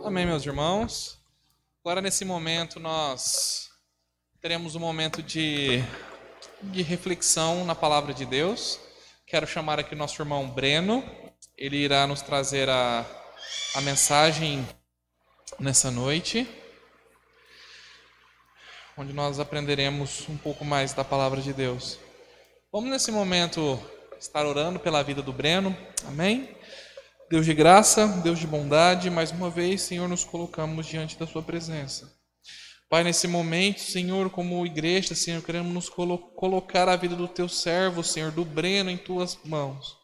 Amém, meus irmãos. Agora, nesse momento, nós teremos um momento de reflexão na palavra de Deus. Quero chamar aqui o nosso irmão Breno. Ele irá nos trazer a mensagem nessa noite, onde nós aprenderemos um pouco mais da palavra de Deus. Vamos, nesse momento, estar orando pela vida do Breno. Amém? Deus de graça, Deus de bondade, mais uma vez, Senhor, nos colocamos diante da sua presença. Pai, nesse momento, Senhor, como igreja, Senhor, queremos nos colocar a vida do teu servo, Senhor, do Breno, em tuas mãos.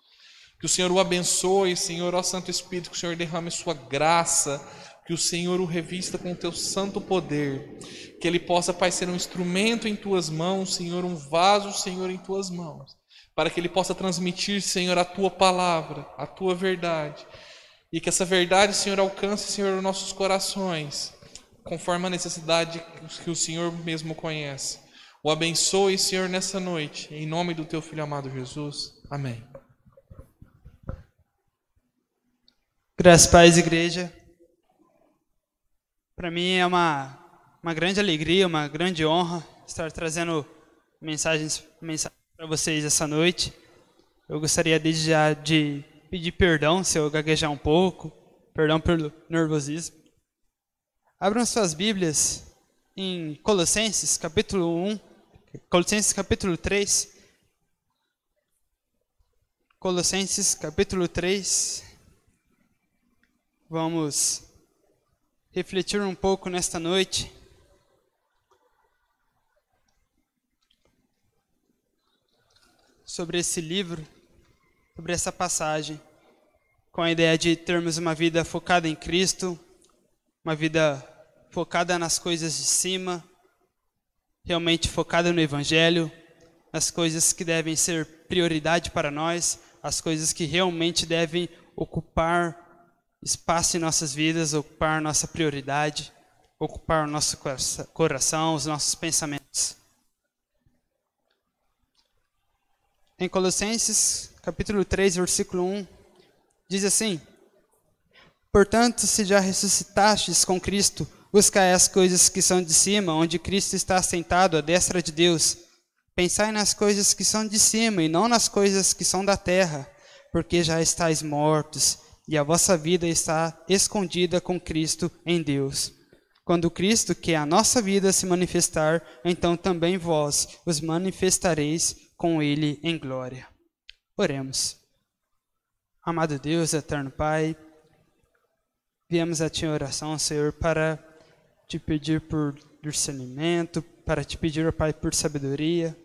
Que o Senhor o abençoe, Senhor, ó Santo Espírito, que o Senhor derrame sua graça, que o Senhor o revista com o teu santo poder, que ele possa, Pai, ser um instrumento em tuas mãos, Senhor, um vaso, Senhor, em tuas mãos, para que ele possa transmitir, Senhor, a tua palavra, a tua verdade, e que essa verdade, Senhor, alcance, Senhor, os nossos corações, conforme a necessidade que o Senhor mesmo conhece. O abençoe, Senhor, nessa noite, em nome do teu Filho amado Jesus. Amém. Graças, paz, igreja. Para mim é uma grande alegria, uma grande honra estar trazendo mensagens para vocês essa noite. Eu gostaria desde já de pedir perdão se eu gaguejar um pouco, perdão pelo nervosismo. Abram suas Bíblias em Colossenses, capítulo 1, Colossenses, capítulo 3. Colossenses, capítulo 3. Vamos refletir um pouco nesta noite. Sobre esse livro, sobre essa passagem, com a ideia de termos uma vida focada em Cristo, uma vida focada nas coisas de cima, realmente focada no Evangelho, nas coisas que devem ser prioridade para nós, as coisas que realmente devem ocupar espaço em nossas vidas, ocupar nossa prioridade, ocupar o nosso coração, os nossos pensamentos. Em Colossenses, capítulo 3, versículo 1, diz assim: Portanto, se já ressuscitastes com Cristo, buscai as coisas que são de cima, onde Cristo está assentado à destra de Deus. Pensai nas coisas que são de cima, e não nas coisas que são da terra, porque já estáis mortos, e a vossa vida está escondida com Cristo em Deus. Quando Cristo, que é a nossa vida, se manifestar, então também vós os manifestareis com Ele em glória. Oremos. Amado Deus, eterno Pai, viemos a Ti em oração, Senhor, para Te pedir por discernimento, para Te pedir, ó Pai, por sabedoria.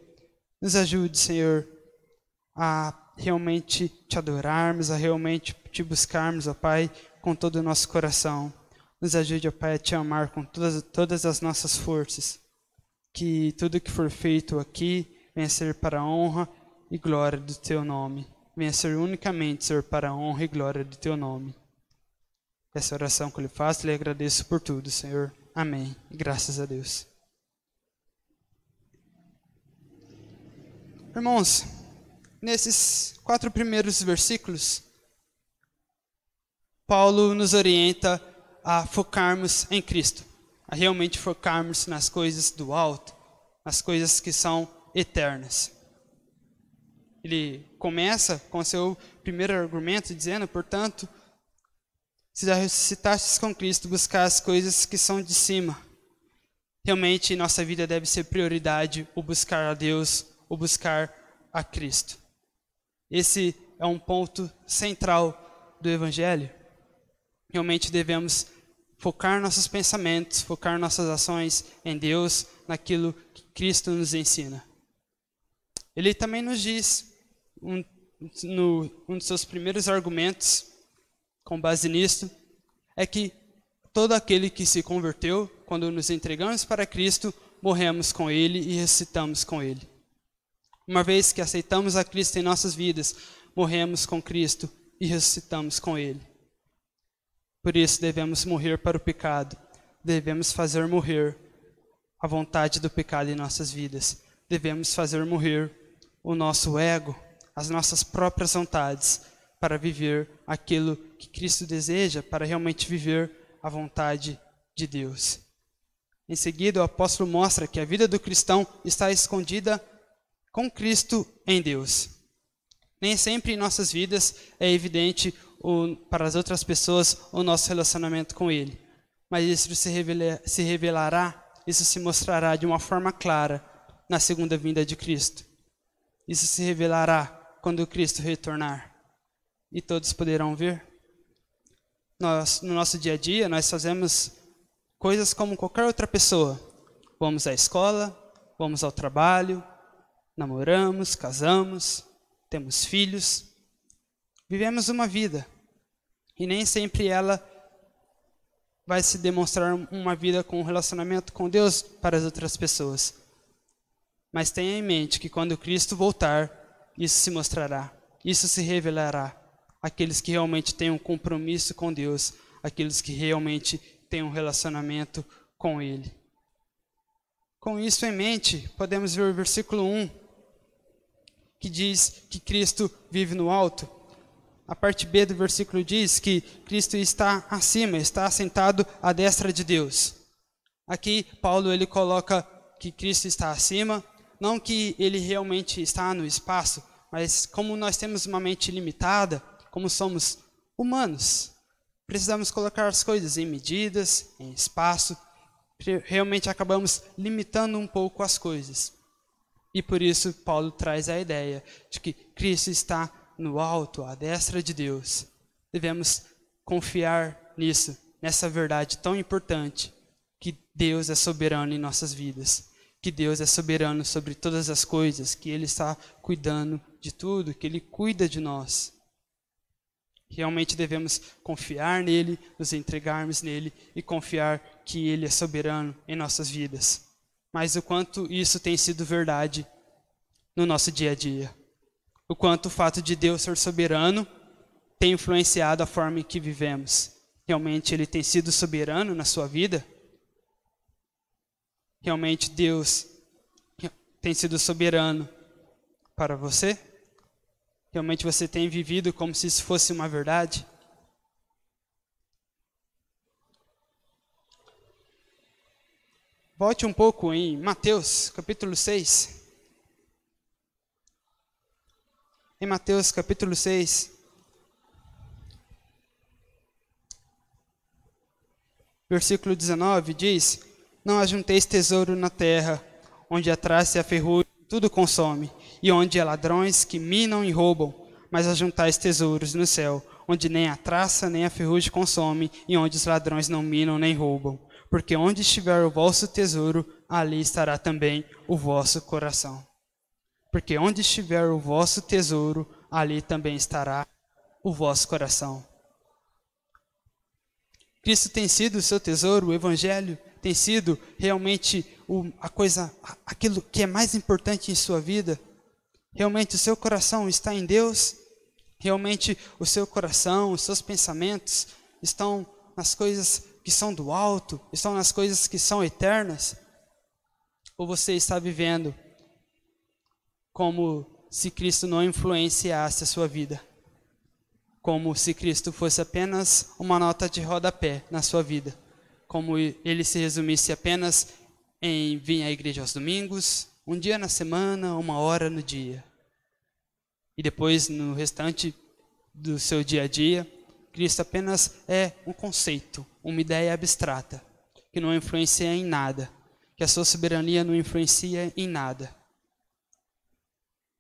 Nos ajude, Senhor, a realmente Te adorarmos, a realmente Te buscarmos, ó Pai, com todo o nosso coração. Nos ajude, ó Pai, a Te amar com todas as nossas forças. Que tudo que for feito aqui venha ser para a honra e glória do Teu nome. Venha ser unicamente, Senhor, para a honra e glória do Teu nome. Essa oração que eu lhe faço, lhe agradeço por tudo, Senhor. Amém. Graças a Deus. Irmãos, nesses 4 primeiros versículos, Paulo nos orienta a focarmos em Cristo, a realmente focarmos nas coisas do alto, nas coisas que são eternas. Ele começa com seu primeiro argumento dizendo, portanto, se já ressuscitastes com Cristo, buscar as coisas que são de cima. Realmente, nossa vida deve ser prioridade, o buscar a Deus, o buscar a Cristo. Esse é um ponto central do Evangelho. Realmente devemos focar nossos pensamentos, focar nossas ações em Deus, naquilo que Cristo nos ensina. Ele também nos diz, um dos seus primeiros argumentos, com base nisto, é que todo aquele que se converteu, quando nos entregamos para Cristo, morremos com Ele e ressuscitamos com Ele. Uma vez que aceitamos a Cristo em nossas vidas, morremos com Cristo e ressuscitamos com Ele. Por isso devemos morrer para o pecado, devemos fazer morrer a vontade do pecado em nossas vidas, devemos fazer morrer o nosso ego, as nossas próprias vontades, para viver aquilo que Cristo deseja, para realmente viver a vontade de Deus. Em seguida, o apóstolo mostra que a vida do cristão está escondida com Cristo em Deus. Nem sempre em nossas vidas é evidente para as outras pessoas o nosso relacionamento com Ele. Mas isso se revelará, isso se mostrará de uma forma clara na segunda vinda de Cristo. Isso se revelará quando Cristo retornar. E todos poderão ver. No nosso dia a dia, nós fazemos coisas como qualquer outra pessoa. Vamos à escola, vamos ao trabalho, namoramos, casamos, temos filhos. Vivemos uma vida. E nem sempre ela vai se demonstrar uma vida com um relacionamento com Deus para as outras pessoas. Mas tenha em mente que quando Cristo voltar, isso se mostrará, isso se revelará. Aqueles que realmente têm um compromisso com Deus, aqueles que realmente têm um relacionamento com Ele. Com isso em mente, podemos ver o versículo 1, que diz que Cristo vive no alto. A parte B do versículo diz que Cristo está acima, está assentado à destra de Deus. Aqui, Paulo ele coloca que Cristo está acima, não que ele realmente está no espaço, mas como nós temos uma mente limitada, como somos humanos, precisamos colocar as coisas em medidas, em espaço, realmente acabamos limitando um pouco as coisas. E por isso Paulo traz a ideia de que Cristo está no alto, à destra de Deus. Devemos confiar nisso, nessa verdade tão importante, que Deus é soberano em nossas vidas, que Deus é soberano sobre todas as coisas, que Ele está cuidando de tudo, que Ele cuida de nós. Realmente devemos confiar nele, nos entregarmos nele e confiar que Ele é soberano em nossas vidas. Mas o quanto isso tem sido verdade no nosso dia a dia. O quanto o fato de Deus ser soberano tem influenciado a forma em que vivemos. Realmente Ele tem sido soberano na sua vida? Realmente Deus tem sido soberano para você? Realmente você tem vivido como se isso fosse uma verdade? Volte um pouco em Mateus, capítulo 6. Em Mateus, capítulo 6. Versículo 19 diz: Não ajunteis tesouro na terra, onde a traça e a ferrugem tudo consome, e onde há ladrões que minam e roubam, mas ajuntais tesouros no céu, onde nem a traça nem a ferrugem consome, e onde os ladrões não minam nem roubam. Porque onde estiver o vosso tesouro, ali estará também o vosso coração. Porque onde estiver o vosso tesouro, ali também estará o vosso coração. Cristo tem sido o seu tesouro, o Evangelho tem sido realmente aquilo que é mais importante em sua vida. Realmente o seu coração está em Deus? Realmente o seu coração, os seus pensamentos estão nas coisas que são do alto, estão nas coisas que são eternas? Ou você está vivendo como se Cristo não influenciasse a sua vida? Como se Cristo fosse apenas uma nota de rodapé na sua vida? Como ele se resumisse apenas em vir à igreja aos domingos, um dia na semana, 1 hora no dia. E depois, no restante do seu dia a dia, Cristo apenas é um conceito, uma ideia abstrata, que não influencia em nada, que a sua soberania não influencia em nada.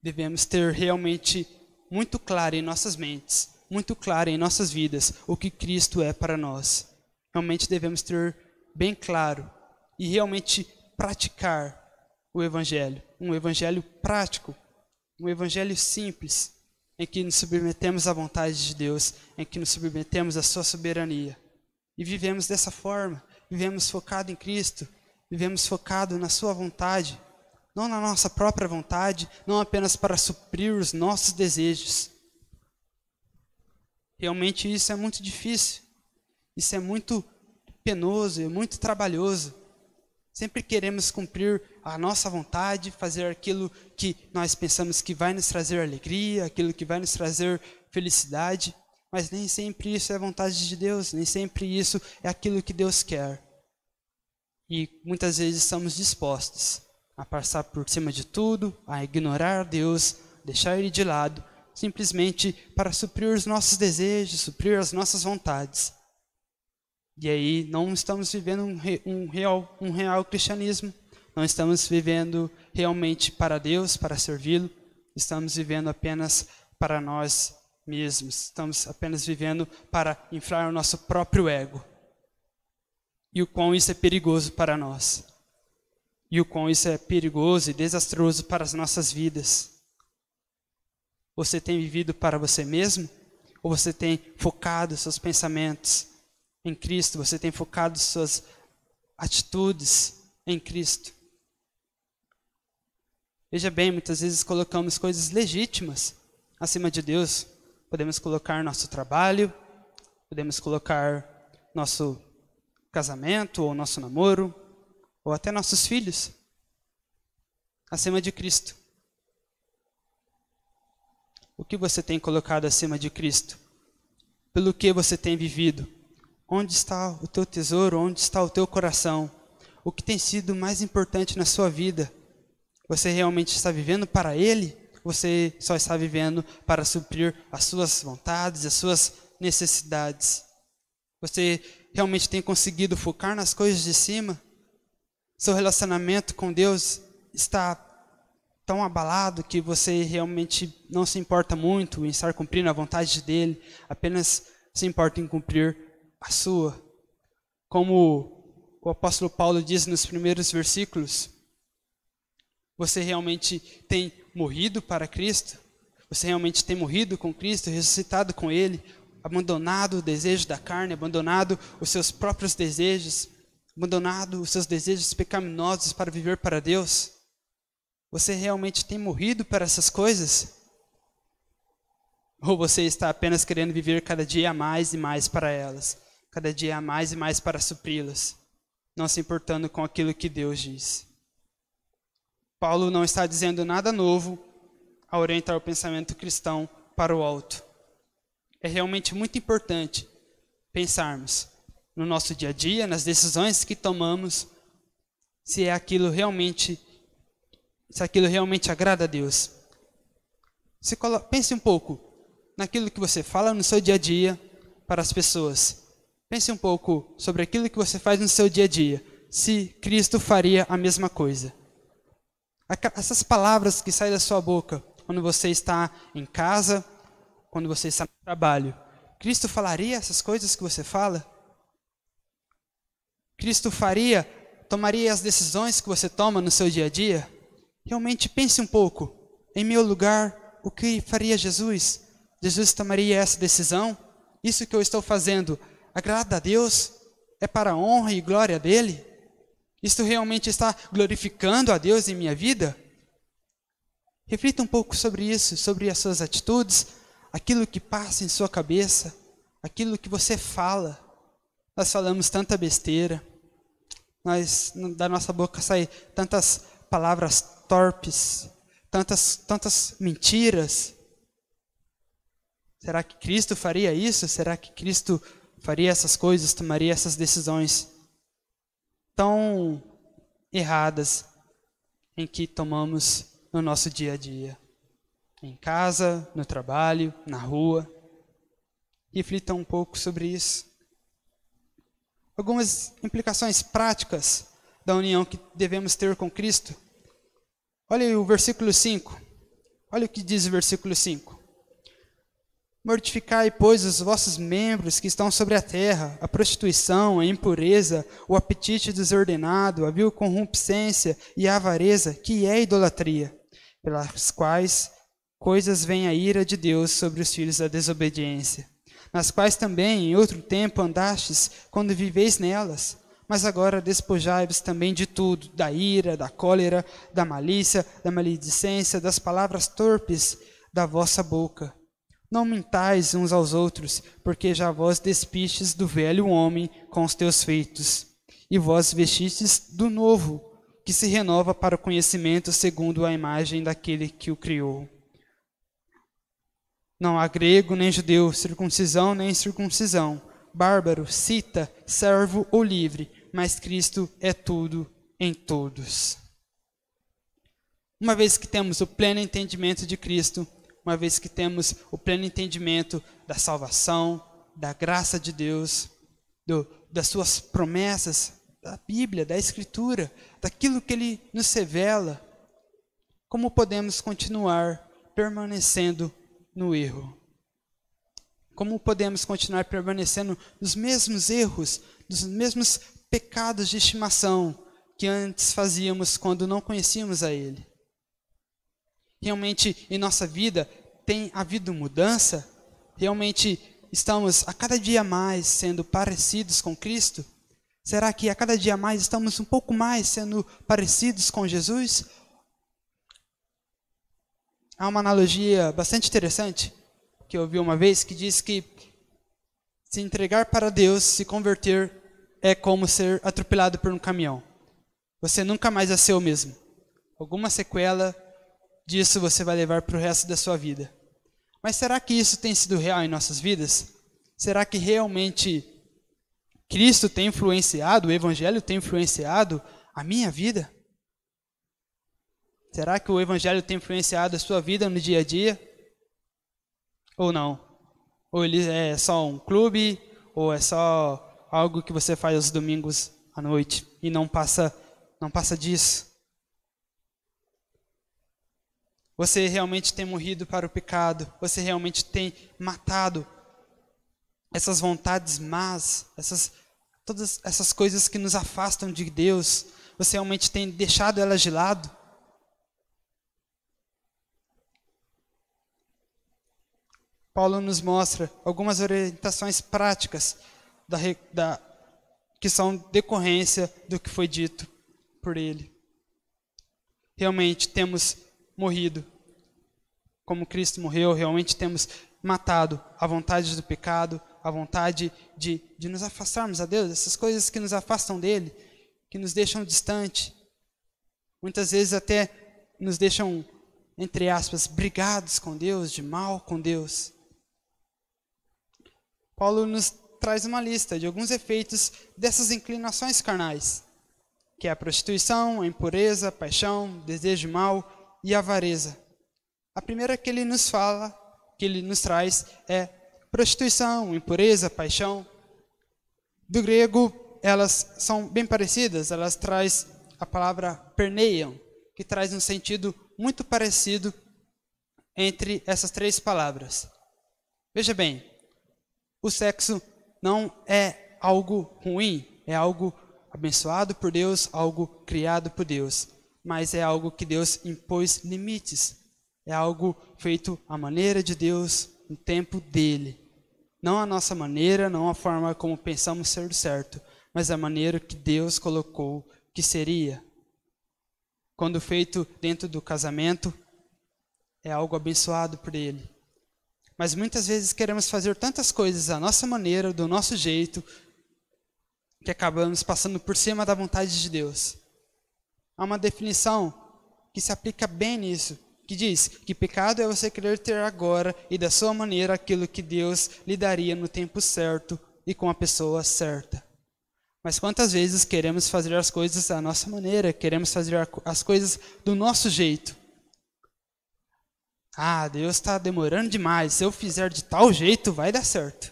Devemos ter realmente muito claro em nossas mentes, muito claro em nossas vidas, o que Cristo é para nós. Realmente devemos ter bem claro e realmente praticar o Evangelho. Um Evangelho prático, um Evangelho simples, em que nos submetemos à vontade de Deus, em que nos submetemos à sua soberania. E vivemos dessa forma, vivemos focado em Cristo, vivemos focado na sua vontade, não na nossa própria vontade, não apenas para suprir os nossos desejos. Realmente isso é muito difícil, isso é muito penoso, é muito trabalhoso. Sempre queremos cumprir a nossa vontade, fazer aquilo que nós pensamos que vai nos trazer alegria, aquilo que vai nos trazer felicidade. mas nem sempre isso é a vontade de Deus, nem sempre isso é aquilo que Deus quer. E muitas vezes estamos dispostos a passar por cima de tudo, a ignorar Deus, deixar Ele de lado, simplesmente para suprir os nossos desejos, suprir as nossas vontades. E aí não estamos vivendo um real cristianismo, não estamos vivendo realmente para Deus, para servi-lo, estamos vivendo apenas para nós mesmos, estamos apenas vivendo para inflar o nosso próprio ego. E o quão isso é perigoso para nós. E o quão isso é perigoso e desastroso para as nossas vidas. Você tem vivido para você mesmo? Ou você tem focado seus pensamentos em Cristo? Você tem focado suas atitudes em Cristo? Veja bem, muitas vezes colocamos coisas legítimas acima de Deus. Podemos colocar nosso trabalho, podemos colocar nosso casamento ou nosso namoro, ou até nossos filhos, acima de Cristo. O que você tem colocado acima de Cristo? Pelo que você tem vivido? Onde está o teu tesouro? Onde está o teu coração? O que tem sido mais importante na sua vida? Você realmente está vivendo para Ele? Você só está vivendo para suprir as suas vontades, as suas necessidades? Você realmente tem conseguido focar nas coisas de cima? Seu relacionamento com Deus está tão abalado que você realmente não se importa muito em estar cumprindo a vontade dele, apenas se importa em cumprir a sua. Como o apóstolo Paulo diz nos primeiros versículos, você realmente tem morrido para Cristo? Você realmente tem morrido com Cristo, ressuscitado com Ele, abandonado o desejo da carne, abandonado os seus próprios desejos, abandonado os seus desejos pecaminosos para viver para Deus? Você realmente tem morrido para essas coisas? Ou você está apenas querendo viver cada dia mais e mais para elas, cada dia mais e mais para supri-las, não se importando com aquilo que Deus diz? Paulo não está dizendo nada novo ao orientar o pensamento cristão para o alto. É realmente muito importante pensarmos no nosso dia a dia, nas decisões que tomamos, se aquilo realmente agrada a Deus. Pense um pouco naquilo que você fala no seu dia a dia para as pessoas. Pense um pouco sobre aquilo que você faz no seu dia a dia, se Cristo faria a mesma coisa. Essas palavras que saem da sua boca quando você está em casa, quando você está no trabalho, Cristo falaria essas coisas que você fala? Cristo tomaria as decisões que você toma no seu dia a dia? Realmente pense um pouco, em meu lugar, o que faria Jesus? Jesus tomaria essa decisão? Isso que eu estou fazendo agrada a Deus? É para a honra e glória dele? Isto realmente está glorificando a Deus em minha vida? Reflita um pouco sobre isso, sobre as suas atitudes, aquilo que passa em sua cabeça, aquilo que você fala. Nós falamos tanta besteira, da nossa boca saem tantas palavras torpes, tantas mentiras. Será que Cristo faria isso? Será que Cristo faria essas coisas, tomaria essas decisões tão erradas em que tomamos no nosso dia a dia? Em casa, no trabalho, na rua. Reflita um pouco sobre isso. Algumas implicações práticas da união que devemos ter com Cristo. Olha o versículo 5. Olha o que diz o versículo 5. Mortificai, pois, os vossos membros que estão sobre a terra, a prostituição, a impureza, o apetite desordenado, a vil corruptência e a avareza, que é a idolatria, pelas quais coisas vem a ira de Deus sobre os filhos da desobediência, nas quais também em outro tempo andastes quando viveis nelas, mas agora despojai-vos também de tudo, da ira, da cólera, da malícia, da maledicência, das palavras torpes da vossa boca. Não mintais uns aos outros, porque já vós despistes do velho homem com os teus feitos, e vós vestistes do novo, que se renova para o conhecimento segundo a imagem daquele que o criou. Não há grego nem judeu, circuncisão nem incircuncisão, bárbaro, cita, servo ou livre, mas Cristo é tudo em todos. Uma vez que temos o pleno entendimento de Cristo, uma vez que temos o pleno entendimento da salvação, da graça de Deus, das suas promessas, da Bíblia, da Escritura, daquilo que Ele nos revela, como podemos continuar permanecendo no erro? Como podemos continuar permanecendo nos mesmos erros, nos mesmos pecados de estimação que antes fazíamos quando não conhecíamos a Ele? Realmente em nossa vida tem havido mudança? Realmente estamos a cada dia mais sendo parecidos com Cristo? Será que a cada dia mais estamos um pouco mais sendo parecidos com Jesus? Há uma analogia bastante interessante que eu ouvi uma vez que diz que se entregar para Deus, se converter, é como ser atropelado por um caminhão. Você nunca mais é seu mesmo. Alguma sequela disso você vai levar para o resto da sua vida. Mas será que isso tem sido real em nossas vidas? Será que realmente Cristo tem influenciado, o Evangelho tem influenciado a minha vida? Será que o Evangelho tem influenciado a sua vida no dia a dia? Ou não? Ou ele é só um clube, ou é só algo que você faz aos domingos à noite e não passa disso? Você realmente tem morrido para o pecado? Você realmente tem matado essas vontades más, todas essas coisas que nos afastam de Deus? Você realmente tem deixado elas de lado? Paulo nos mostra algumas orientações práticas que são decorrência do que foi dito por ele. Realmente temos morrido como Cristo morreu, realmente temos matado a vontade do pecado, a vontade de nos afastarmos a Deus, essas coisas que nos afastam dele, que nos deixam distante. Muitas vezes até nos deixam, entre aspas, brigados com Deus, de mal com Deus. Paulo nos traz uma lista de alguns efeitos dessas inclinações carnais, que é a prostituição, a impureza, a paixão, desejo mal e a avareza. A primeira que ele nos fala, que ele nos traz, é prostituição, impureza, paixão. Do grego, elas são bem parecidas, elas trazem a palavra perneion, que traz um sentido muito parecido entre essas três palavras. Veja bem, o sexo não é algo ruim, é algo abençoado por Deus, algo criado por Deus, mas é algo que Deus impôs limites, é algo feito à maneira de Deus, no tempo dele. Não a nossa maneira, não a forma como pensamos ser certo, mas a maneira que Deus colocou que seria. Quando feito dentro do casamento, é algo abençoado por ele. Mas muitas vezes queremos fazer tantas coisas à nossa maneira, do nosso jeito, que acabamos passando por cima da vontade de Deus. Há uma definição que se aplica bem nisso, que diz que pecado é você querer ter agora e da sua maneira aquilo que Deus lhe daria no tempo certo e com a pessoa certa. Mas quantas vezes queremos fazer as coisas à nossa maneira, queremos fazer as coisas do nosso jeito? Ah, Deus está demorando demais, se eu fizer de tal jeito vai dar certo.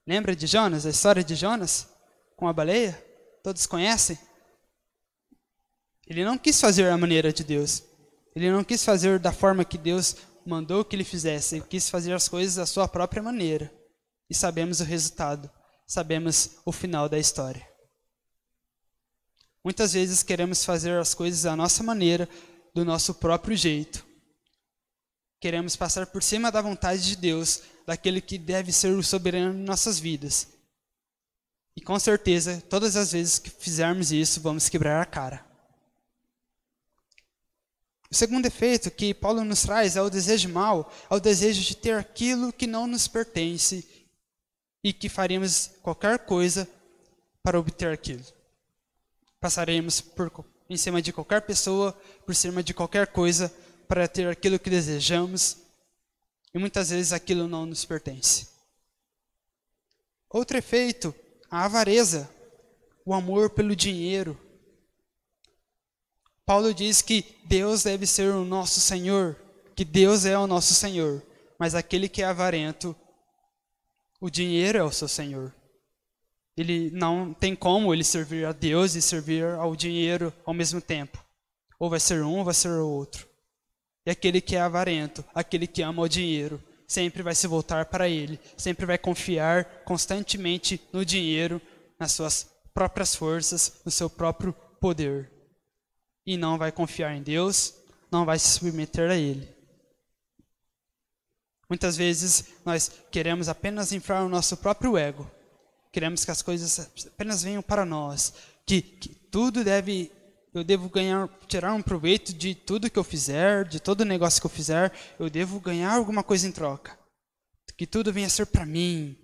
Lembra de Jonas, a história de Jonas com a baleia? Todos conhecem? Ele não quis fazer a maneira de Deus. Ele não quis fazer da forma que Deus mandou que ele fizesse. Ele quis fazer as coisas da sua própria maneira. E sabemos o resultado. Sabemos o final da história. Muitas vezes queremos fazer as coisas à nossa maneira, do nosso próprio jeito. Queremos passar por cima da vontade de Deus, daquele que deve ser o soberano em nossas vidas. E com certeza, todas as vezes que fizermos isso, vamos quebrar a cara. O segundo efeito que Paulo nos traz é o desejo mau, é o desejo de ter aquilo que não nos pertence e que faríamos qualquer coisa para obter aquilo. Passaremos em cima de qualquer pessoa, por cima de qualquer coisa, para ter aquilo que desejamos, E muitas vezes aquilo não nos pertence. Outro efeito, a avareza, o amor pelo dinheiro. Paulo diz que Deus deve ser o nosso Senhor, que Deus é o nosso Senhor, mas aquele que é avarento, o dinheiro é o seu Senhor. Ele não tem como ele servir a Deus e servir ao dinheiro ao mesmo tempo. Ou vai ser um ou vai ser o outro. E aquele que é avarento, aquele que ama o dinheiro, sempre vai se voltar para ele, sempre vai confiar constantemente no dinheiro, nas suas próprias forças, no seu próprio poder. E não vai confiar em Deus, não vai se submeter a ele. Muitas vezes nós queremos apenas inflar o nosso próprio ego. Queremos que as coisas apenas venham para nós, que eu devo tirar um proveito de tudo que eu fizer, de todo negócio que eu fizer, eu devo ganhar alguma coisa em troca. Que tudo venha a ser para mim,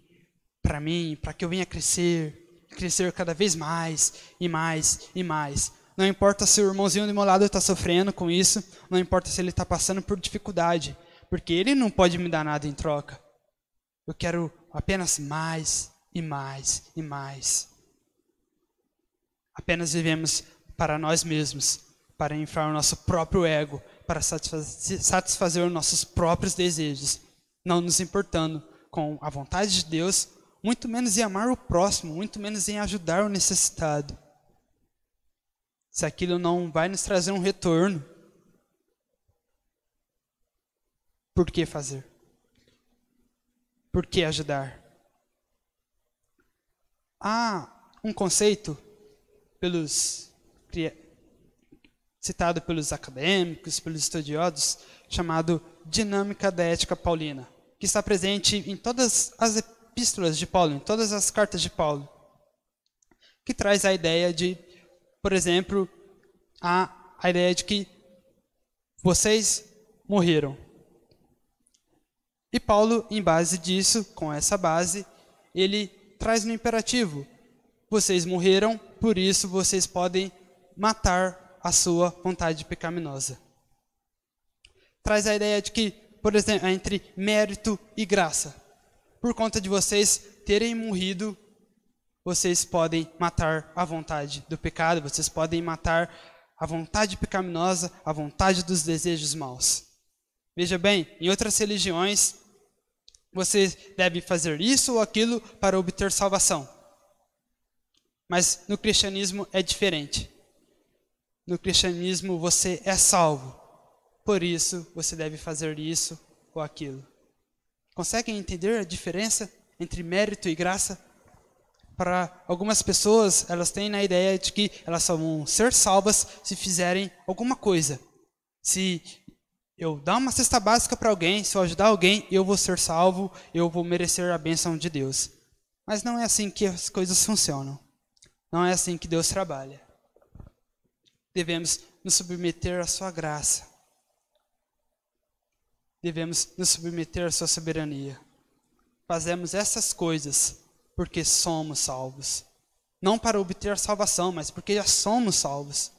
para que eu venha crescer cada vez mais e mais e mais. Não importa se o irmãozinho do meu lado está sofrendo com isso, não importa se ele está passando por dificuldade, porque ele não pode me dar nada em troca. Eu quero apenas mais e mais e mais. Apenas vivemos para nós mesmos, para inflar o nosso próprio ego, para satisfazer os nossos próprios desejos, não nos importando com a vontade de Deus, muito menos em amar o próximo, muito menos em ajudar o necessitado. Se aquilo não vai nos trazer um retorno, por que fazer? Por que ajudar? Há um conceito citado pelos acadêmicos, pelos estudiosos, chamado dinâmica da ética paulina, que está presente em todas as epístolas de Paulo, em todas as cartas de Paulo, que traz a ideia de, por exemplo, a ideia de que vocês morreram. E Paulo, em base disso, com essa base, ele traz no imperativo: vocês morreram, por isso vocês podem matar a sua vontade pecaminosa. Traz a ideia de que, por exemplo, entre mérito e graça, por conta de vocês terem morrido, vocês podem matar a vontade do pecado, vocês podem matar a vontade pecaminosa, a vontade dos desejos maus. Veja bem, em outras religiões, você deve fazer isso ou aquilo para obter salvação. Mas no cristianismo é diferente. No cristianismo você é salvo. Por isso você deve fazer isso ou aquilo. Conseguem entender a diferença entre mérito e graça? Para algumas pessoas, elas têm a ideia de que elas só vão ser salvas se fizerem alguma coisa. Se eu dar uma cesta básica para alguém, se eu ajudar alguém, eu vou ser salvo, eu vou merecer a bênção de Deus. Mas não é assim que as coisas funcionam. Não é assim que Deus trabalha. Devemos nos submeter à sua graça. Devemos nos submeter à sua soberania. Fazemos essas coisas porque somos salvos. Não para obter salvação, mas porque já somos salvos.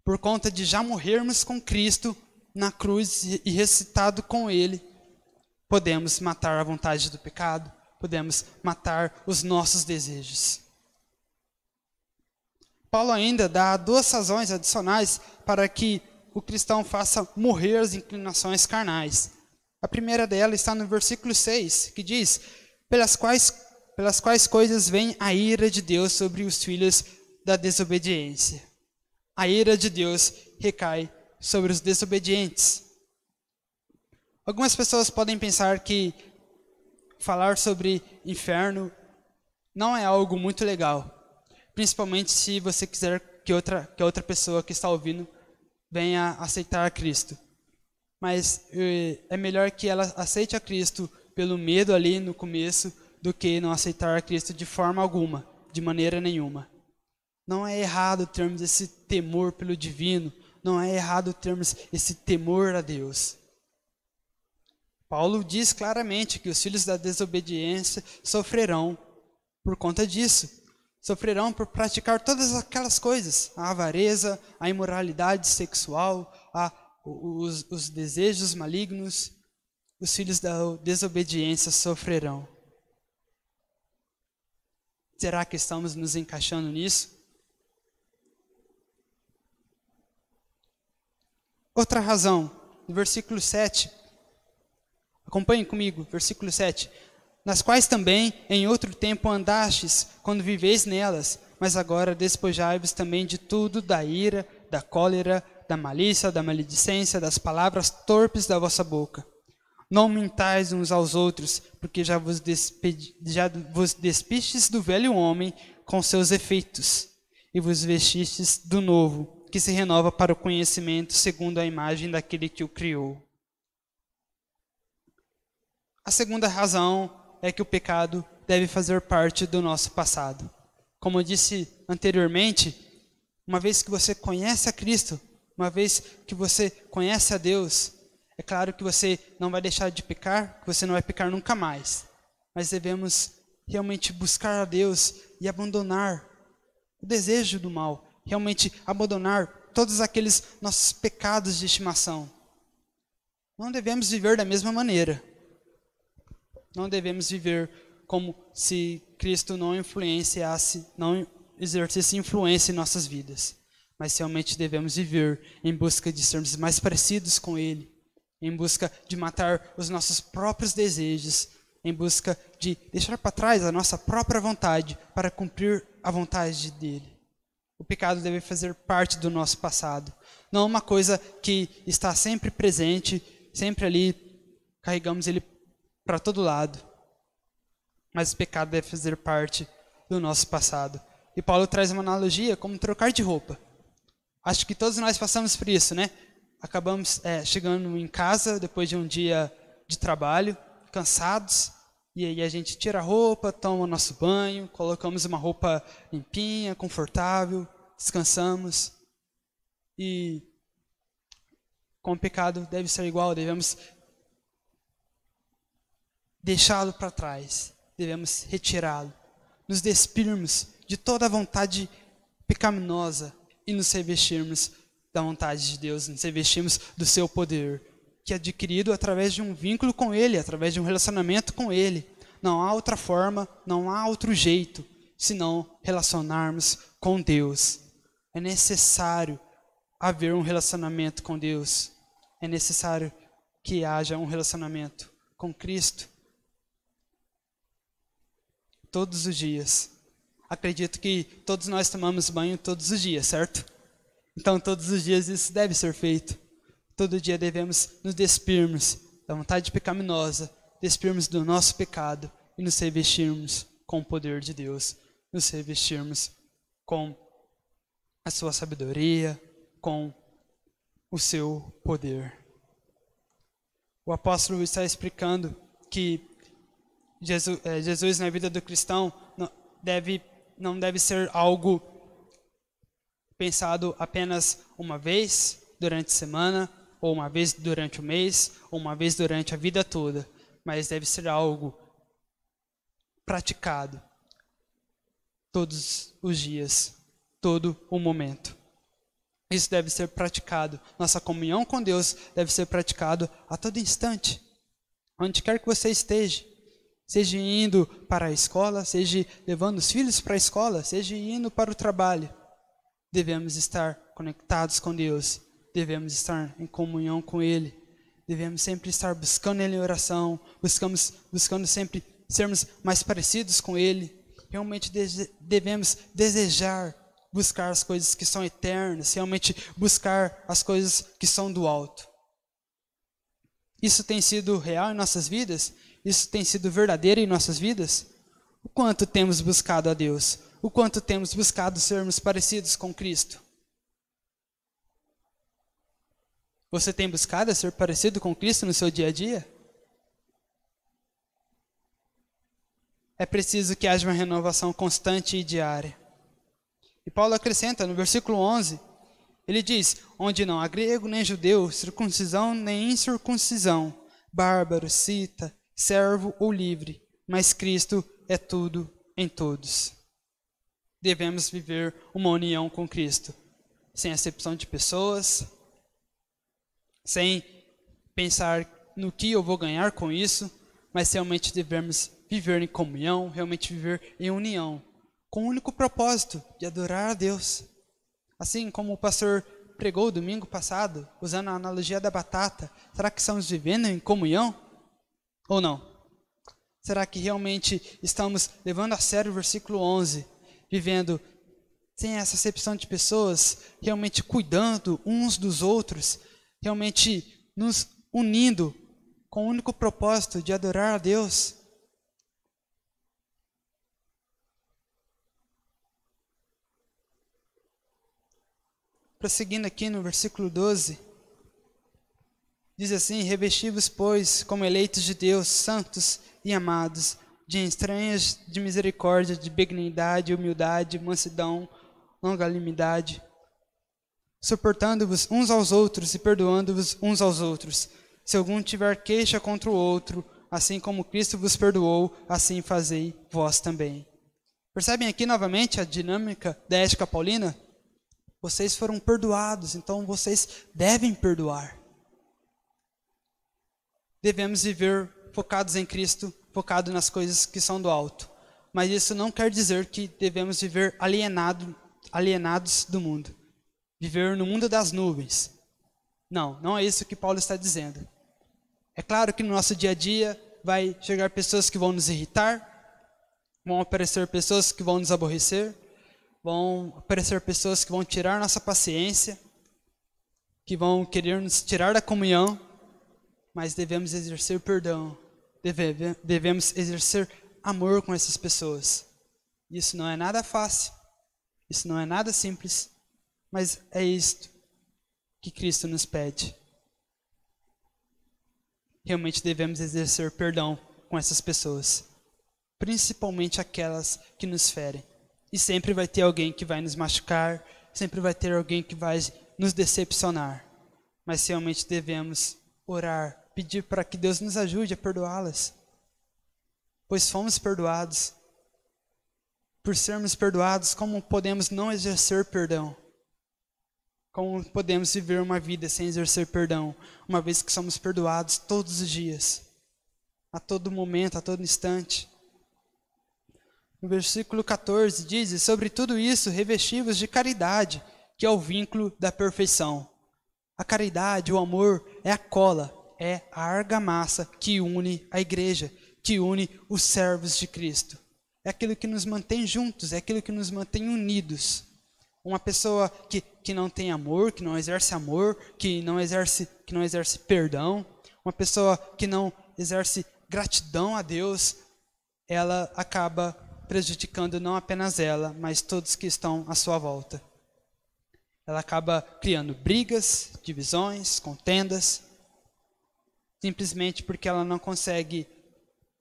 Por conta de já morrermos com Cristo na cruz e ressuscitado com Ele, podemos matar a vontade do pecado, podemos matar os nossos desejos. Paulo ainda dá 2 razões adicionais para que o cristão faça morrer as inclinações carnais. A primeira dela está no versículo 6, que diz: pelas quais coisas vem a ira de Deus sobre os filhos da desobediência. A ira de Deus recai sobre os desobedientes. Algumas pessoas podem pensar que falar sobre inferno não é algo muito legal, principalmente se você quiser que outra pessoa que está ouvindo venha aceitar a Cristo. Mas é melhor que ela aceite a Cristo pelo medo ali no começo do que não aceitar a Cristo de forma alguma, de maneira nenhuma. Não é errado termos esse temor pelo divino, não é errado termos esse temor a Deus. Paulo diz claramente que os filhos da desobediência sofrerão por conta disso. Sofrerão por praticar todas aquelas coisas, a avareza, a imoralidade sexual, os desejos malignos, os filhos da desobediência sofrerão. Será que estamos nos encaixando nisso? Outra razão, no versículo 7, acompanhem comigo, versículo 7. Nas quais também em outro tempo andastes, quando viveis nelas, mas agora despojai-vos também de tudo, da ira, da cólera, da malícia, da maledicência, das palavras torpes da vossa boca. Não mintais uns aos outros, porque já vos despistes do velho homem com seus efeitos, e vos vestistes do novo, que se renova para o conhecimento segundo a imagem daquele que o criou. A segunda razão é que o pecado deve fazer parte do nosso passado. Como eu disse anteriormente, uma vez que você conhece a Cristo, uma vez que você conhece a Deus, é claro que você não vai deixar de pecar, que você não vai pecar nunca mais. Mas devemos realmente buscar a Deus e abandonar o desejo do mal. Realmente abandonar todos aqueles nossos pecados de estimação. Não devemos viver da mesma maneira. Não devemos viver como se Cristo não exercesse influência em nossas vidas. Mas realmente devemos viver em busca de sermos mais parecidos com Ele, em busca de matar os nossos próprios desejos, em busca de deixar para trás a nossa própria vontade para cumprir a vontade dEle. O pecado deve fazer parte do nosso passado. Não uma coisa que está sempre presente, sempre ali, carregamos ele para todo lado. Mas o pecado deve fazer parte do nosso passado. E Paulo traz uma analogia como trocar de roupa. Acho que todos nós passamos por isso, né? Acabamos chegando em casa depois de um dia de trabalho, cansados, e aí a gente tira a roupa, toma o nosso banho, colocamos uma roupa limpinha, confortável, descansamos. E com o pecado deve ser igual, devemos deixá-lo para trás, devemos retirá-lo, nos despirmos de toda a vontade pecaminosa e nos revestirmos da vontade de Deus, nos revestirmos do seu poder, que é adquirido através de um vínculo com Ele, através de um relacionamento com Ele. Não há outra forma, não há outro jeito, senão relacionarmos com Deus. É necessário haver um relacionamento com Deus. É necessário que haja um relacionamento com Cristo. Todos os dias. Acredito que todos nós tomamos banho todos os dias, certo? Então todos os dias isso deve ser feito. Todo dia devemos nos despirmos da vontade pecaminosa, despirmos do nosso pecado e nos revestirmos com o poder de Deus, nos revestirmos com a sua sabedoria, com o seu poder. O apóstolo está explicando que Jesus na vida do cristão não deve ser algo pensado apenas uma vez durante a semana, ou uma vez durante o mês, ou uma vez durante a vida toda, mas deve ser algo praticado todos os dias, todo o momento. Isso deve ser praticado. Nossa comunhão com Deus deve ser praticado a todo instante, onde quer que você esteja. Seja indo para a escola, seja levando os filhos para a escola, seja indo para o trabalho. Devemos estar conectados com Deus, devemos estar em comunhão com Ele, devemos sempre estar buscando Ele em oração, buscando sempre sermos mais parecidos com Ele. Realmente devemos desejar buscar as coisas que são eternas, realmente buscar as coisas que são do alto. Isso tem sido real em nossas vidas? Isso tem sido verdadeiro em nossas vidas? O quanto temos buscado a Deus? O quanto temos buscado sermos parecidos com Cristo? Você tem buscado ser parecido com Cristo no seu dia a dia? É preciso que haja uma renovação constante e diária. E Paulo acrescenta no versículo 11, ele diz: onde não há grego nem judeu, circuncisão nem incircuncisão, bárbaro, cita, servo ou livre, mas Cristo é tudo em todos. Devemos viver uma união com Cristo, sem acepção de pessoas, sem pensar no que eu vou ganhar com isso, mas realmente devemos viver em comunhão, realmente viver em união, com o único propósito de adorar a Deus. Assim como o pastor pregou domingo passado, usando a analogia da batata, será que estamos vivendo em comunhão ou não? Será que realmente estamos levando a sério o versículo 11, vivendo sem essa acepção de pessoas, realmente cuidando uns dos outros, realmente nos unindo com o único propósito de adorar a Deus? Prosseguindo aqui no versículo 12, diz assim: revesti-vos, pois, como eleitos de Deus, santos e amados, de entranhas de misericórdia, de benignidade, humildade, mansidão, longanimidade, suportando-vos uns aos outros e perdoando-vos uns aos outros. Se algum tiver queixa contra o outro, assim como Cristo vos perdoou, assim fazei vós também. Percebem aqui novamente a dinâmica da ética paulina? Vocês foram perdoados, então vocês devem perdoar. Devemos viver focados em Cristo, focados nas coisas que são do alto. Mas isso não quer dizer que devemos viver alienados do mundo. Viver no mundo das nuvens. Não é isso que Paulo está dizendo. É claro que no nosso dia a dia vai chegar pessoas que vão nos irritar, vão aparecer pessoas que vão nos aborrecer, vão aparecer pessoas que vão tirar nossa paciência, que vão querer nos tirar da comunhão, mas devemos exercer perdão, devemos exercer amor com essas pessoas. Isso não é nada fácil, isso não é nada simples, mas é isto que Cristo nos pede. Realmente devemos exercer perdão com essas pessoas, principalmente aquelas que nos ferem. E sempre vai ter alguém que vai nos machucar, sempre vai ter alguém que vai nos decepcionar. Mas realmente devemos orar, pedir para que Deus nos ajude a perdoá-las. Pois fomos perdoados. Por sermos perdoados, como podemos não exercer perdão? Como podemos viver uma vida sem exercer perdão, uma vez que somos perdoados todos os dias, a todo momento, a todo instante? No versículo 14 diz: sobre tudo isso revesti-vos de caridade, que é o vínculo da perfeição. A caridade, o amor, é a cola, é a argamassa que une a igreja, que une os servos de Cristo. É aquilo que nos mantém juntos, é aquilo que nos mantém unidos. Uma pessoa que não tem amor, que não exerce perdão, uma pessoa que não exerce gratidão a Deus, ela acaba prejudicando não apenas ela, mas todos que estão à sua volta. Ela acaba criando brigas, divisões, contendas, simplesmente porque ela não consegue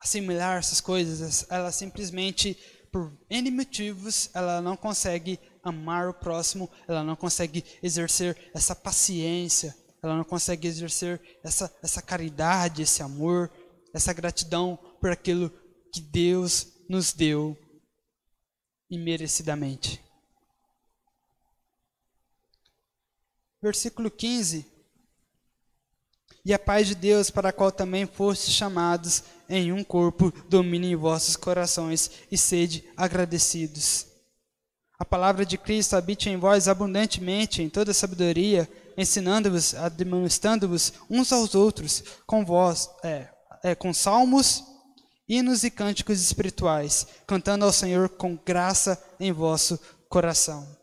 assimilar essas coisas. Ela simplesmente, por N motivos, ela não consegue amar o próximo, ela não consegue exercer essa paciência, ela não consegue exercer essa caridade, esse amor, essa gratidão por aquilo que Deus nos deu imerecidamente. Versículo 15. E a paz de Deus, para a qual também fostes chamados em um corpo, domine em vossos corações e sede agradecidos. A palavra de Cristo habite em vós abundantemente em toda sabedoria, ensinando-vos, admoestando-vos uns aos outros com salmos, hinos e cânticos espirituais, cantando ao Senhor com graça em vosso coração.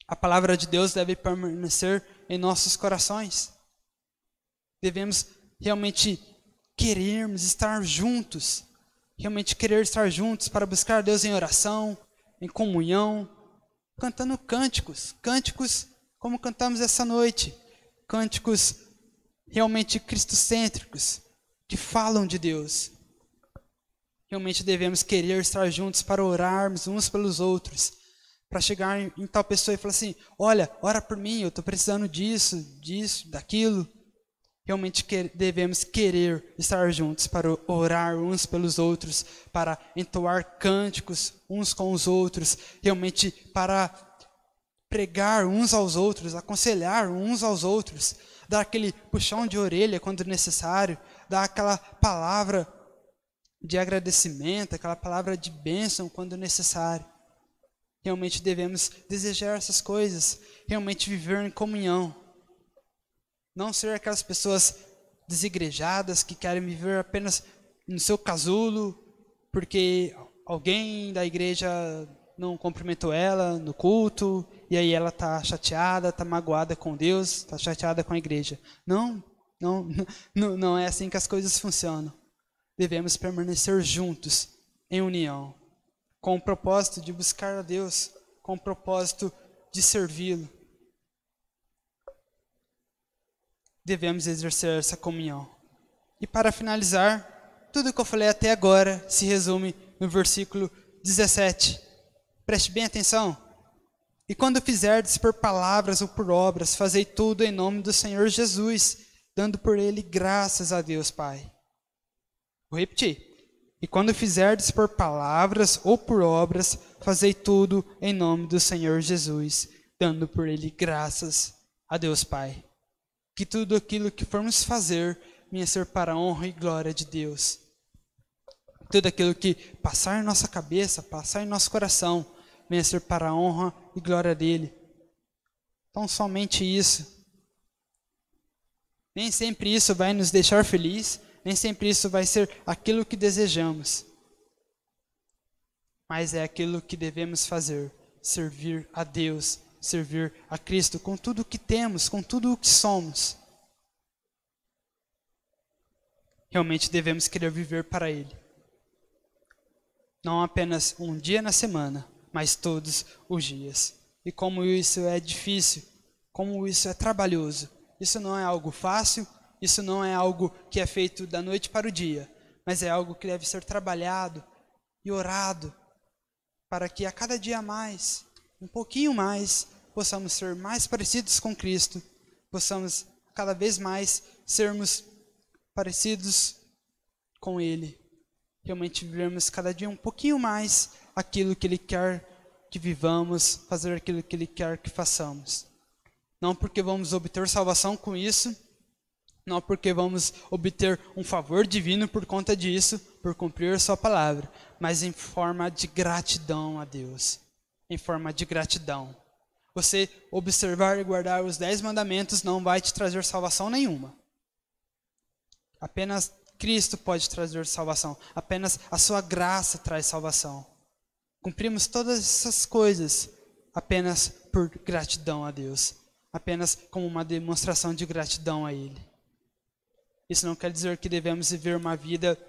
A palavra de Deus deve permanecer em nossos corações. Devemos realmente querermos estar juntos, realmente querer estar juntos para buscar Deus em oração, em comunhão, cantando cânticos como cantamos essa noite, cânticos realmente cristocêntricos, que falam de Deus. Realmente devemos querer estar juntos para orarmos uns pelos outros, para chegar em tal pessoa e falar assim: olha, ora por mim, eu estou precisando disso, daquilo. Realmente devemos querer estar juntos para orar uns pelos outros, para entoar cânticos uns com os outros, realmente para pregar uns aos outros, aconselhar uns aos outros, dar aquele puxão de orelha quando necessário, dar aquela palavra de agradecimento, aquela palavra de bênção quando necessário. Realmente devemos desejar essas coisas, realmente viver em comunhão. Não ser aquelas pessoas desigrejadas que querem viver apenas no seu casulo, porque alguém da igreja não cumprimentou ela no culto, e aí ela está chateada, está magoada com Deus, está chateada com a igreja. Não é assim que as coisas funcionam. Devemos permanecer juntos, em união, com o propósito de buscar a Deus, com o propósito de servi-lo. Devemos exercer essa comunhão. E para finalizar, tudo o que eu falei até agora se resume no versículo 17. Preste bem atenção. E quando fizerdes por palavras ou por obras, fazei tudo em nome do Senhor Jesus, dando por ele graças a Deus Pai. Vou repetir. E quando fizerdes por palavras ou por obras, fazei tudo em nome do Senhor Jesus, dando por ele graças a Deus Pai. Que tudo aquilo que formos fazer venha ser para a honra e glória de Deus. Tudo aquilo que passar em nossa cabeça, passar em nosso coração, venha ser para a honra e glória dele. Então, somente isso. Nem sempre isso vai nos deixar felizes, nem sempre isso vai ser aquilo que desejamos. Mas é aquilo que devemos fazer, servir a Deus, servir a Cristo com tudo o que temos, com tudo o que somos. Realmente devemos querer viver para Ele. Não apenas um dia na semana, mas todos os dias. E como isso é difícil, como isso é trabalhoso. Isso não é algo fácil, isso não é algo que é feito da noite para o dia, mas é algo que deve ser trabalhado e orado, para que a cada dia mais, um pouquinho mais, possamos ser mais parecidos com Cristo, possamos cada vez mais sermos parecidos com Ele. Realmente vivemos cada dia um pouquinho mais aquilo que Ele quer que vivamos, fazer aquilo que Ele quer que façamos. Não porque vamos obter salvação com isso, não porque vamos obter um favor divino por conta disso, por cumprir sua palavra, mas em forma de gratidão a Deus. Em forma de gratidão. Você observar e guardar os 10 mandamentos não vai te trazer salvação nenhuma. Apenas Cristo pode trazer salvação. Apenas a sua graça traz salvação. Cumprimos todas essas coisas apenas por gratidão a Deus. Apenas como uma demonstração de gratidão a Ele. Isso não quer dizer que devemos viver uma vida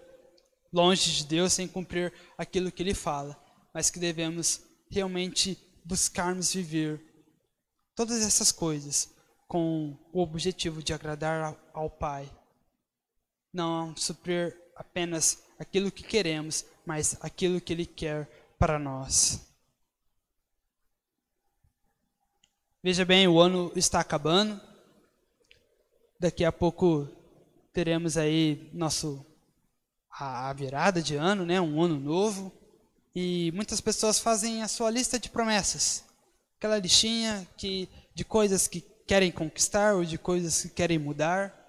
longe de Deus sem cumprir aquilo que Ele fala. Mas que devemos realmente buscarmos viver todas essas coisas com o objetivo de agradar ao Pai. Não suprir apenas aquilo que queremos, mas aquilo que Ele quer para nós. Veja bem, o ano está acabando. Daqui a pouco teremos aí a virada de ano, né? Um ano novo. E muitas pessoas fazem a sua lista de promessas. Aquela listinha de coisas que querem conquistar ou de coisas que querem mudar.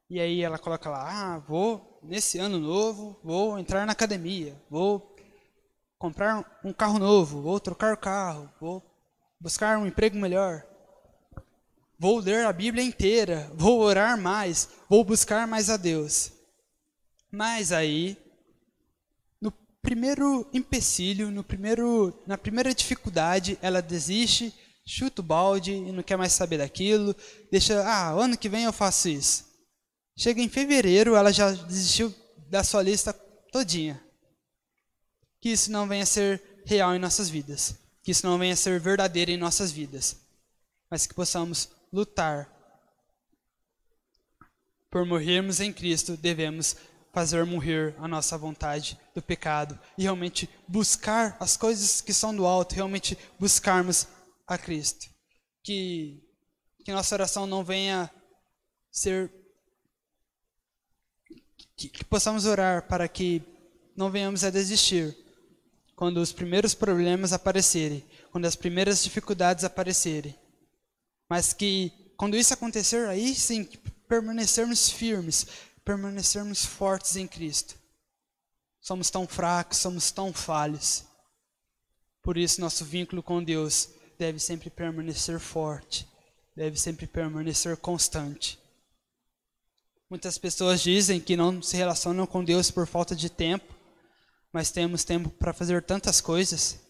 E aí ela coloca lá, nesse ano novo, vou entrar na academia, vou comprar um carro novo, vou trocar o carro, vou buscar um emprego melhor, vou ler a Bíblia inteira, vou orar mais, vou buscar mais a Deus. Mas aí, no primeiro empecilho, na primeira dificuldade, ela desiste, chuta o balde e não quer mais saber daquilo, deixa, ano que vem eu faço isso. Chega em fevereiro, ela já desistiu da sua lista todinha. Que isso não venha a ser real em nossas vidas. Que isso não venha a ser verdadeiro em nossas vidas. Mas que possamos lutar. Por morrermos em Cristo, devemos fazer morrer a nossa vontade do pecado. E realmente buscar as coisas que são do alto. Realmente buscarmos a Cristo. Que nossa oração não venha ser... Que possamos orar para que não venhamos a desistir quando os primeiros problemas aparecerem, quando as primeiras dificuldades aparecerem, mas que Quando isso acontecer, aí sim, permanecermos firmes, permanecermos fortes em Cristo. Somos tão fracos, somos tão falhos. Por isso, nosso vínculo com Deus deve sempre permanecer forte, deve sempre permanecer constante. Muitas pessoas dizem que não se relacionam com Deus por falta de tempo, mas temos tempo para fazer tantas coisas.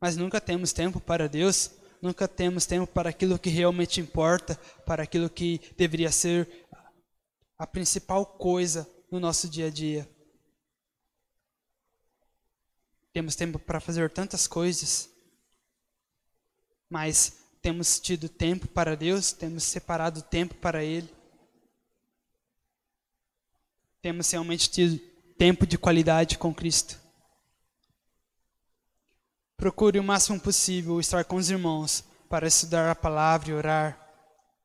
Mas nunca temos tempo para Deus, nunca temos tempo para aquilo que realmente importa, para aquilo que deveria ser a principal coisa no nosso dia a dia. Temos tempo para fazer tantas coisas, mas temos tido tempo para Deus, temos separado tempo para Ele. Temos realmente tido tempo de qualidade com Cristo. Procure o máximo possível estar com os irmãos para estudar a palavra e orar.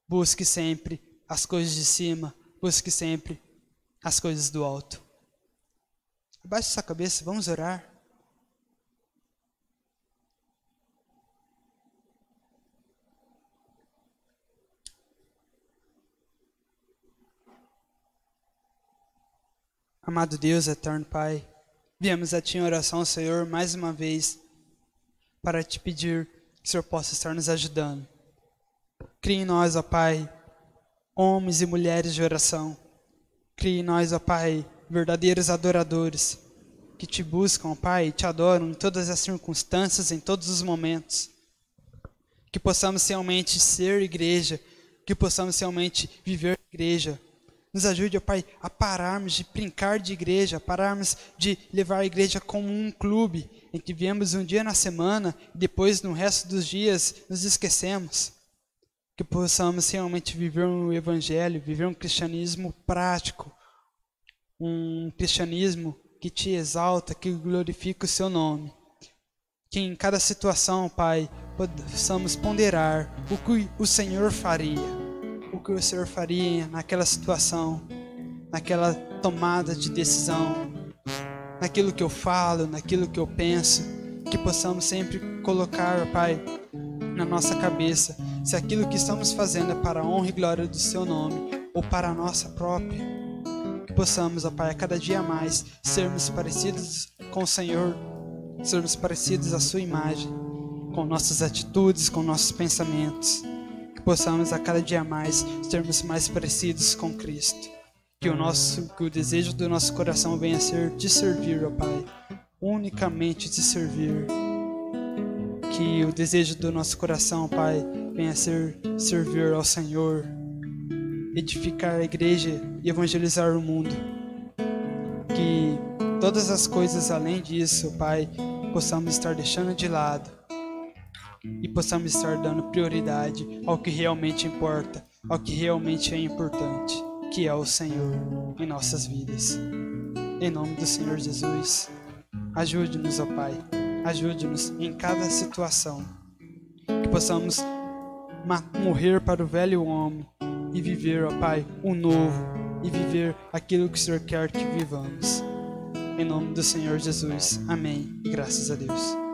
Busque sempre as coisas de cima, busque sempre as coisas do alto. Abaixe sua cabeça, vamos orar. Amado Deus, eterno Pai, viemos a Ti em oração, Senhor, mais uma vez, para Te pedir que o Senhor possa estar nos ajudando. Crie em nós, ó Pai, homens e mulheres de oração. Crie em nós, ó Pai, verdadeiros adoradores, que Te buscam, ó Pai, e Te adoram em todas as circunstâncias, em todos os momentos. Que possamos realmente ser igreja, que possamos realmente viver igreja. Nos ajude, ó Pai, a pararmos de brincar de igreja, a pararmos de levar a igreja como um clube, em que viemos um dia na semana e depois no resto dos dias nos esquecemos. Que possamos realmente viver um evangelho, viver um cristianismo prático, um cristianismo que Te exalta, que glorifica o Seu nome. Que em cada situação, Pai, possamos ponderar o que o Senhor faria. O que o Senhor faria naquela situação, naquela tomada de decisão, naquilo que eu falo, naquilo que eu penso, que possamos sempre colocar, Pai, na nossa cabeça, se aquilo que estamos fazendo é para a honra e glória do Seu nome, ou para a nossa própria, que possamos, ó Pai, a cada dia mais, sermos parecidos com o Senhor, sermos parecidos à Sua imagem, com nossas atitudes, com nossos pensamentos, possamos a cada dia mais sermos mais parecidos com Cristo. Que o desejo do nosso coração venha a ser Te servir, ó Pai, unicamente Te servir. Que o desejo do nosso coração, Pai, venha a ser servir ao Senhor, edificar a igreja e evangelizar o mundo. Que todas as coisas além disso, Pai, possamos estar deixando de lado e possamos estar dando prioridade ao que realmente importa, ao que realmente é importante, que é o Senhor em nossas vidas. Em nome do Senhor Jesus, ajude-nos, ó Pai, ajude-nos em cada situação, que possamos morrer para o velho homem e viver, ó Pai, o novo, e viver aquilo que o Senhor quer que vivamos. Em nome do Senhor Jesus, amém, e graças a Deus.